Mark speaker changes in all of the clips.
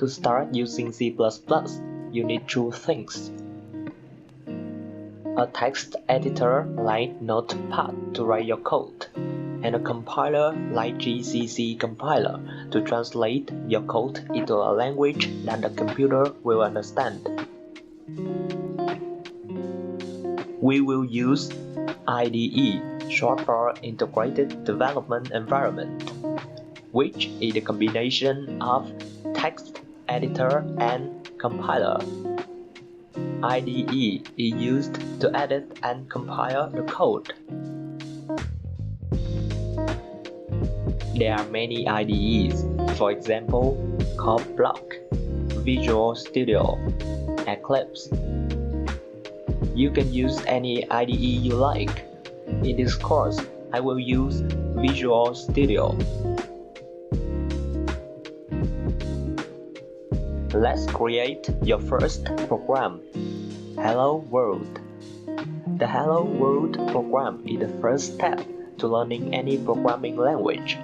Speaker 1: To start using C++, you need two things: a text editor like Notepad to write your code, and a compiler like GCC compiler to translate your code into a language that the computer will understand. We will use IDE, short for Integrated Development Environment, which is a combination of text editor and compiler. IDE is used to edit and compile the code. There are many IDEs, for example, Block, Visual Studio, Eclipse. You can use any IDE you like. In this course, I will use Visual Studio. Let's create your first program, Hello World. The Hello World program is the first step to learning any programming language.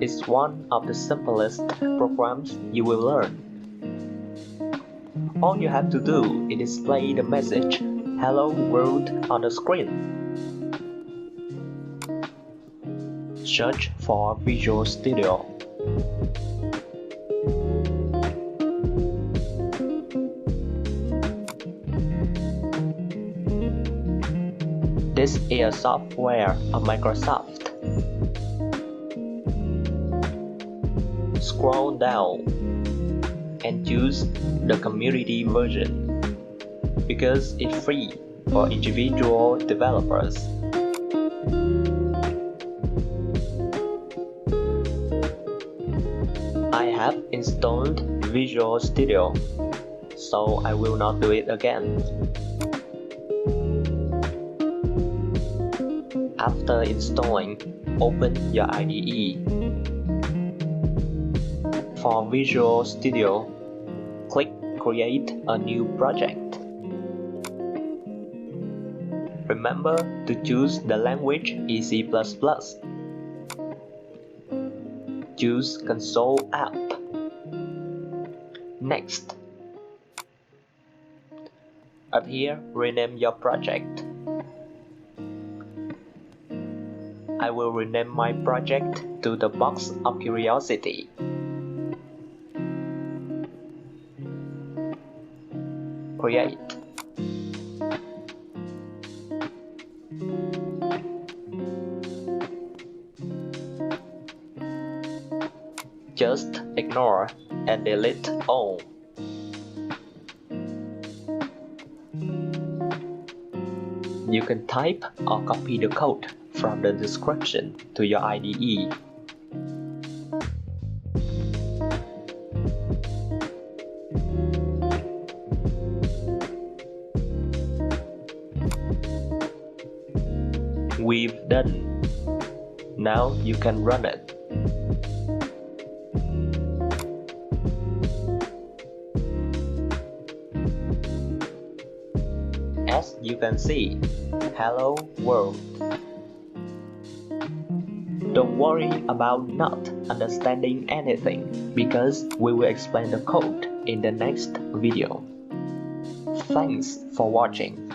Speaker 1: It's one of the simplest programs you will learn. All you have to do is display the message Hello World on the screen. Search for Visual Studio. This is a software of Microsoft. Scroll down and choose the community version because it's free for individual developers. I have installed Visual Studio, so I will not do it again. After installing, open your IDE. For Visual Studio, click Create a new project. Remember to choose the language in C++. Choose Console App. Next. Up here, rename your project. I will rename my project to the Box of Curiosity. Create. Just ignore and delete all. You can type or copy the code from the description to your IDE. We've done. Now you can run it. As you can see, Hello World. Don't worry about not understanding anything because we will explain the code in the next video. Thanks for watching.